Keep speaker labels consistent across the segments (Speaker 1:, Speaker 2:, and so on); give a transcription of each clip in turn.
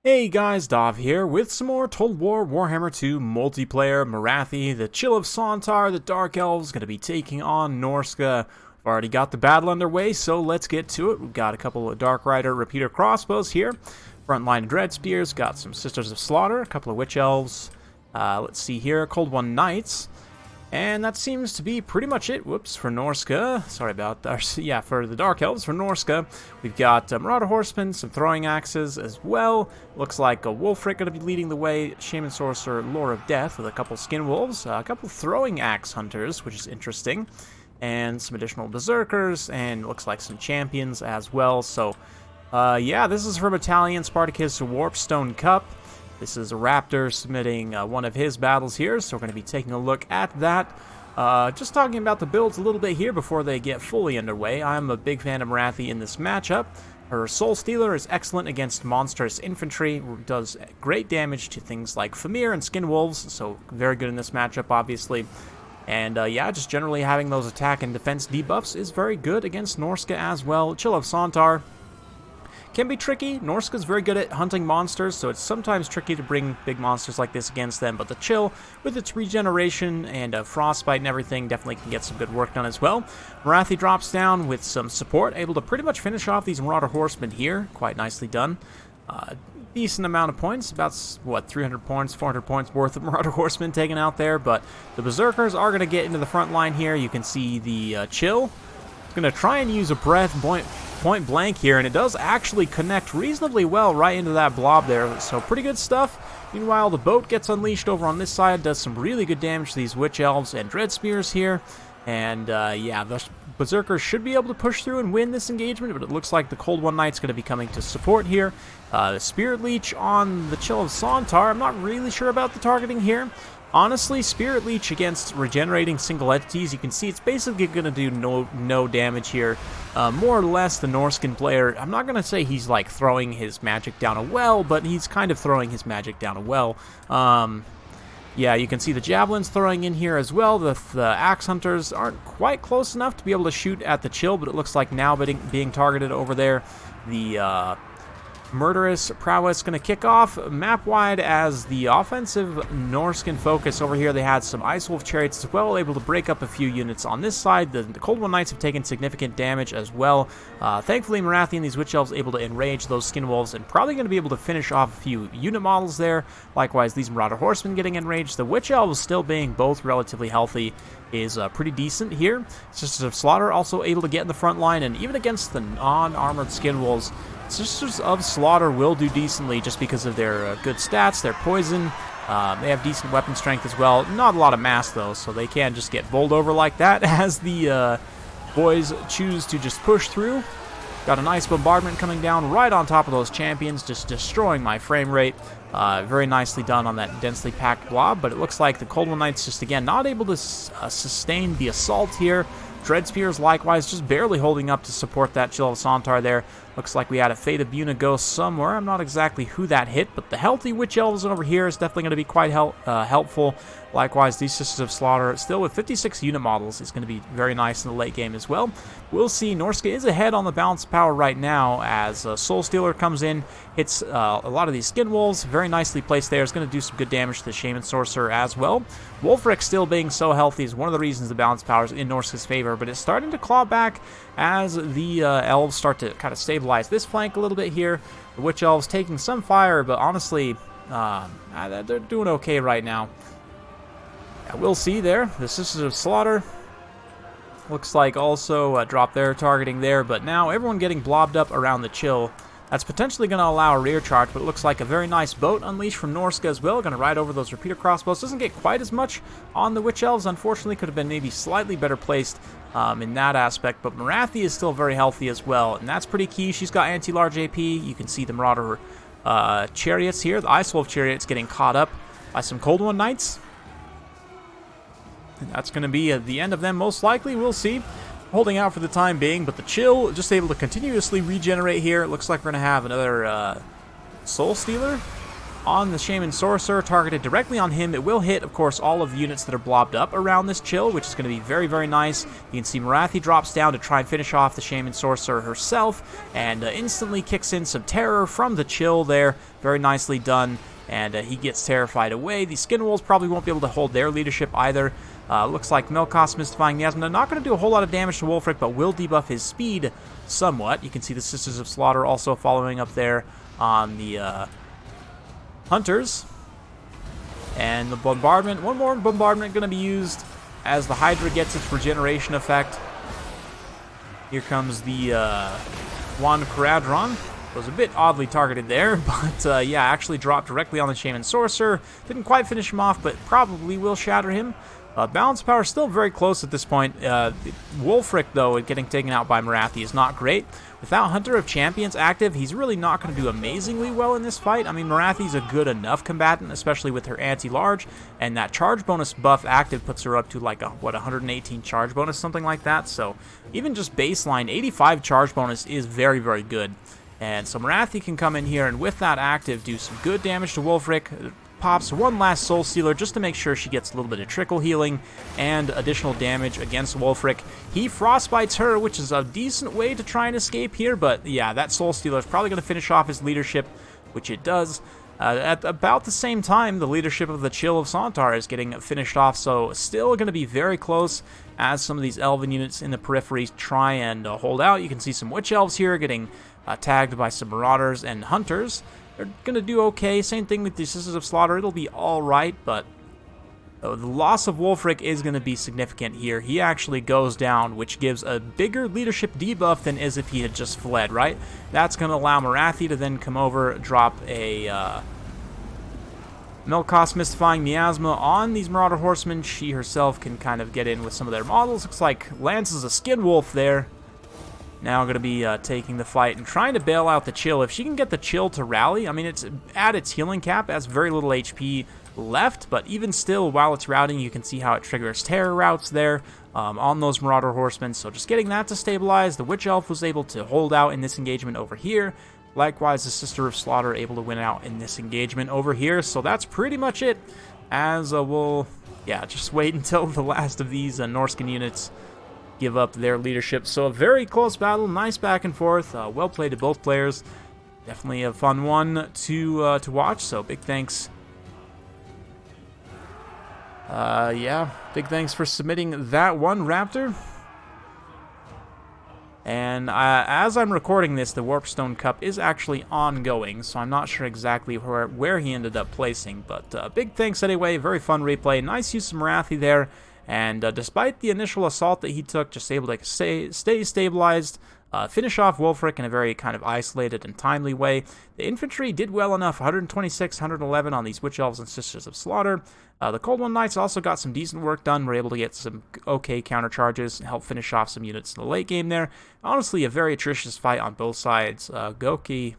Speaker 1: Hey guys, Dov here with some more Total War Warhammer 2 multiplayer. Marathi, the Chill of Sontar, the Dark Elves, going to be taking on Norsca. We've already got the battle underway, so let's get to it. We've got a couple of Dark Rider repeater crossbows here. Front line of Dread Spears, got some Sisters of Slaughter, a couple of Witch Elves. Let's see here, Cold One Knights. And that seems to be pretty much it. Whoops, for Norsca. Sorry about that. Yeah, for the Dark Elves, for Norsca, we've got Marauder Horsemen, some Throwing Axes as well. Looks like a Wolfric going to be leading the way. Shaman Sorcerer, Lore of Death with a couple Skin Wolves, a couple Throwing Axe Hunters, which is interesting, and some additional Berserkers, and looks like some Champions as well. So, yeah, this is from Italian Spartacus Warpstone Cup. This is a Raptor submitting one of his battles here, so we're going to be taking a look at that. Just talking about the builds a little bit here before they get fully underway. I'm a big fan of Marathi in this matchup. Her Soul Stealer is excellent against monstrous infantry, does great damage to things like Famir and Skin Wolves, so very good in this matchup, obviously. And yeah, just generally having those attack and defense debuffs is very good against Norsca as well. Chill of Sontar can be tricky. Norsca's very good at hunting monsters, so it's sometimes tricky to bring big monsters like this against them, but the Chill, with its regeneration and frostbite and everything, definitely can get some good work done as well. Marathi drops down with some support, able to pretty much finish off these Marauder Horsemen here. Quite nicely done. Decent amount of points, about, what, 300 points, 400 points worth of Marauder Horsemen taken out there, but the Berserkers are going to get into the front line here. You can see the Chill going to try and use a breath point blank here, and it does actually connect reasonably well right into that blob there, so pretty good stuff. Meanwhile, the boat gets unleashed over on this side, does some really good damage to these Witch Elves and Dread Spears here, and yeah, the Berserkers should be able to push through and win this engagement, but it looks like the Cold One Knight's going to be coming to support here. Spirit Leech on the Chill of Sontar, I'm not really sure about the targeting here. Honestly, Spirit Leech against regenerating single entities, you can see it's basically going to do no damage here. More or less, the Norscan player, I'm not going to say he's like throwing his magic down a well, but he's kind of throwing his magic down a well. Yeah, you can see the Javelins throwing in here as well. The Axe Hunters aren't quite close enough to be able to shoot at the Chill, but it looks like now being targeted over there. The Murderous Prowess going to kick off map-wide as the offensive Norscan focus over here. They had some Ice Wolf Chariots as well, able to break up a few units on this side. The Cold One Knights have taken significant damage as well. Thankfully, Marathi and these Witch Elves able to enrage those Skin Wolves and probably going to be able to finish off a few unit models there. Likewise, these Marauder Horsemen getting enraged. The Witch Elves still being both relatively healthy is pretty decent here. Sisters of Slaughter also able to get in the front line, and even against the non-armored Skin Wolves, Sisters of Slaughter will do decently just because of their good stats, their poison. They have decent weapon strength as well. Not a lot of mass, though, so they can just get bowled over like that as the boys choose to just push through. Got a nice bombardment coming down right on top of those champions, just destroying my frame rate. Very nicely done on that densely packed blob, but it looks like the Cold One Knights just, again, not able to sustain the assault here. Dread Spears, likewise, just barely holding up to support that Chill of Sontar there. Looks like we had a Fate of Buna go somewhere. I'm not exactly who that hit, but the healthy Witch Elves over here is definitely going to be quite helpful. Likewise, these Sisters of Slaughter, still with 56 unit models, is going to be very nice in the late game as well. We'll see. Norsca is ahead on the balance of power right now as Soul Stealer comes in, hits a lot of these Skin Wolves. Very nicely placed there. It's going to do some good damage to the Shaman Sorcerer as well. Wolfric still being so healthy is one of the reasons the balance power is in Norsca's favor, but it's starting to claw back as the Elves start to kind of stabilize this flank a little bit here. The Witch Elves taking some fire, but honestly, they're doing okay right now. Yeah, we'll see there. The Sisters of Slaughter looks like also dropped their targeting there, but now everyone getting blobbed up around the Chill. That's potentially going to allow a rear charge, but it looks like a very nice boat unleashed from Norsca as well. Going to ride over those repeater crossbows. Doesn't get quite as much on the Witch Elves. Unfortunately, could have been maybe slightly better placed in that aspect, but Marathi is still very healthy as well, and that's pretty key. She's got anti-large AP. You can see the Marauder Chariots here. The Ice Wolf Chariots getting caught up by some Cold One Knights. And that's going to be the end of them, most likely. We'll see. Holding out for the time being, but the Chill just able to continuously regenerate here. It looks like we're going to have another Soul Stealer. on the Shaman Sorcerer, targeted directly on him. It will hit, of course, all of the units that are blobbed up around this chill, which is going to be very, very nice. You can see Morathi drops down to try and finish off the Shaman Sorcerer herself, and instantly kicks in some terror from the chill there. Very nicely done, and he gets terrified away. The Skin Wolves probably won't be able to hold their leadership either. Looks like Melkoth's Mystifying Miasma not going to do a whole lot of damage to Wulfric, but will debuff his speed somewhat. You can see the Sisters of Slaughter also following up there on the Hunters. And the Bombardment, one more Bombardment going to be used as the Hydra gets its regeneration effect. Here comes the Wand of Caradron. Was a bit oddly targeted there, but yeah, actually dropped directly on the Shaman Sorcerer. Didn't quite finish him off, but probably will shatter him. Balance power still very close at this point. Wulfric, though, getting taken out by Morathi is not great. Without Hunter of Champions active, he's really not going to do amazingly well in this fight. I mean, Morathi's a good enough combatant, especially with her anti-large, and that charge bonus buff active puts her up to like a, what, 118 charge bonus, something like that. So even just baseline, 85 charge bonus is very, very good. And so Morathi can come in here and with that active do some good damage to Wulfric. Pops one last Soul Stealer just to make sure she gets a little bit of trickle healing and additional damage against Wulfric. He frostbites her, which is a decent way to try and escape here, but yeah, that Soul Stealer is probably going to finish off his leadership, which it does. At about the same time, the leadership of the Chill of Sontar is getting finished off, so still going to be very close as some of these Elven units in the periphery try and hold out. You can see some Witch Elves here getting tagged by some Marauders and Hunters. They're going to do okay. Same thing with the Sisters of Slaughter. It'll be alright, but the loss of Wulfric is going to be significant here. He actually goes down, which gives a bigger leadership debuff than as if he had just fled, right? That's going to allow Morathi to then come over, drop a Melkoth's Mystifying Miasma on these Marauder Horsemen. She herself can kind of get in with some of their models. Looks like Lance is a Skin Wolf there. Now going to be taking the fight and trying to bail out the Chill. If she can get the Chill to rally, I mean, it's at its healing cap, has very little HP left, but even still, while it's routing, you can see how it triggers terror routes there on those Marauder Horsemen. So just getting that to stabilize. The Witch Elf was able to hold out in this engagement over here. Likewise, the Sister of Slaughter able to win out in this engagement over here. So that's pretty much it, as we'll, yeah, just wait until the last of these Norscan units give up their leadership. So a very close battle, nice back and forth, well played to both players. Definitely a fun one to watch. So big thanks. Yeah, big thanks for submitting that one, Raptor. And as I'm recording this, the Warpstone Cup is actually ongoing, so I'm not sure exactly where he ended up placing. But big thanks anyway. Very fun replay. Nice use of Morathi there. And despite the initial assault that he took, just able to stay stabilized, finish off Wulfric in a very kind of isolated and timely way. The infantry did well enough, 126, 111 on these Witch Elves and Sisters of Slaughter. The Cold One Knights also got some decent work done. We're able to get some okay counter charges and help finish off some units in the late game there. Honestly, a very atrocious fight on both sides. Goku?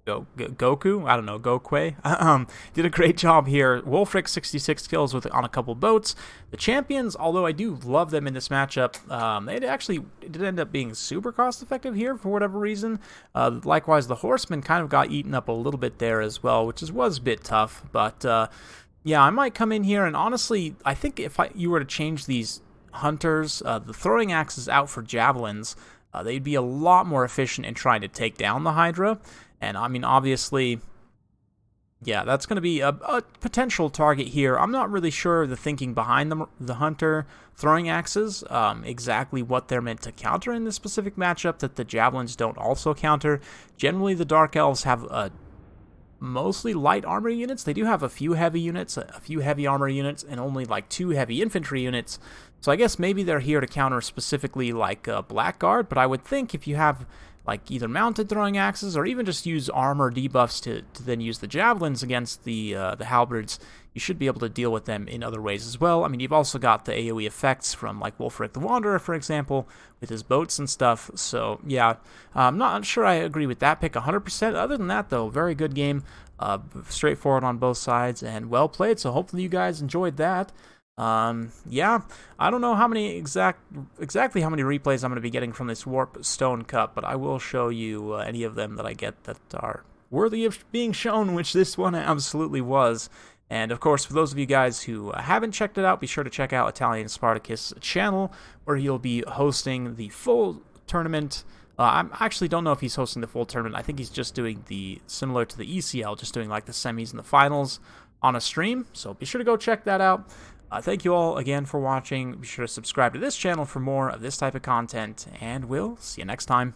Speaker 1: I don't know, Gokwe? Did a great job here. Wulfric, 66 kills on a couple boats. The champions, although I do love them in this matchup, they actually did end up being super cost-effective here for whatever reason. Likewise, the horsemen kind of got eaten up a little bit there as well, which was a bit tough. But, yeah, I might come in here, and honestly, I think if you were to change these hunters, the throwing axes out for javelins, they'd be a lot more efficient in trying to take down the Hydra. And, I mean, obviously, yeah, that's going to be a potential target here. I'm not really sure the thinking behind the Hunter throwing axes, exactly what they're meant to counter in this specific matchup that the Javelins don't also counter. Generally, the Dark Elves have mostly light armor units. They do have a few heavy units, a few heavy armor units, and only like 2 heavy infantry units. So I guess maybe they're here to counter specifically like Blackguard, but I would think if you have like either mounted throwing axes or even just use armor debuffs to then use the javelins against the halberds, you should be able to deal with them in other ways as well. I mean, you've also got the AoE effects from like Wulfric the Wanderer, for example, with his boats and stuff. So yeah, I'm not sure I agree with that pick 100%. Other than that, though, very good game, straightforward on both sides and well played. So hopefully you guys enjoyed that. Yeah, I don't know how many exactly how many replays I'm going to be getting from this Warpstone Cup, but I will show you any of them that I get that are worthy of being shown, which this one absolutely was. And of course, for those of you guys who haven't checked it out, be sure to check out Italian Spartacus' channel, where he'll be hosting the full tournament. I actually don't know if he's hosting the full tournament. I think he's just doing similar to the ECL, just doing like the semis and the finals on a stream. So be sure to go check that out. Thank you all again for watching. Be sure to subscribe to this channel for more of this type of content, and we'll see you next time.